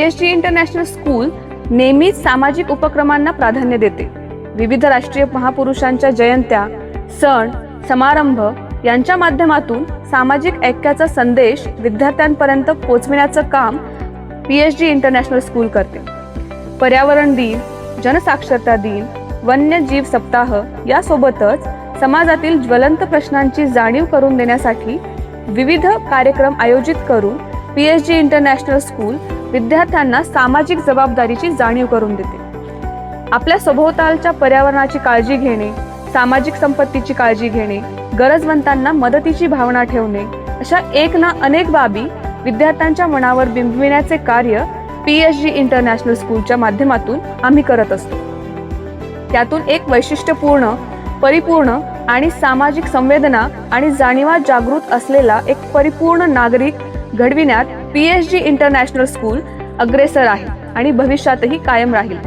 PhD international school नेहमीच सामाजिक उपक्रमांना प्राधान्य देते. विविध राष्ट्रीय महापुरुषांच्या जयंत्या, सण, समारंभ यांच्या माध्यमातून सामाजिक ऐक्याचा संदेश विद्यार्थ्यांपर्यंत पोहोचविण्याचं काम पीएचडी इंटरनॅशनल स्कूल करते. पर्यावरण दिन, जनसाक्षरता दिन, वन्यजीव सप्ताह यासोबतच समाजातील ज्वलंत प्रश्नांची जाणीव करून देण्यासाठी विविध कार्यक्रम आयोजित करून पीएचडी इंटरनॅशनल स्कूल विद्यार्थ्यांना सामाजिक जबाबदारीची जाणीव करून देते. आपल्या सभोवतालच्या पर्यावरणाची काळजी घेणे, सामाजिक संपत्तीची काळजी घेणे, गरजवंतांना मदतीची भावना ठेवणे अशा एक ना अनेक बाबी विद्यार्थ्यांच्या मनावर बिंबविण्याचे कार्य पीएचडी इंटरनॅशनल स्कूलच्या माध्यमातून आम्ही करत असतो. त्यातून एक वैशिष्ट्यपूर्ण, परिपूर्ण आणि सामाजिक संवेदना आणि जाणीवा जागृत असलेला एक परिपूर्ण नागरिक घडविण्यात पीएचडी इंटरनॅशनल स्कूल अग्रेसर आहे आणि भविष्यातही कायम राहील.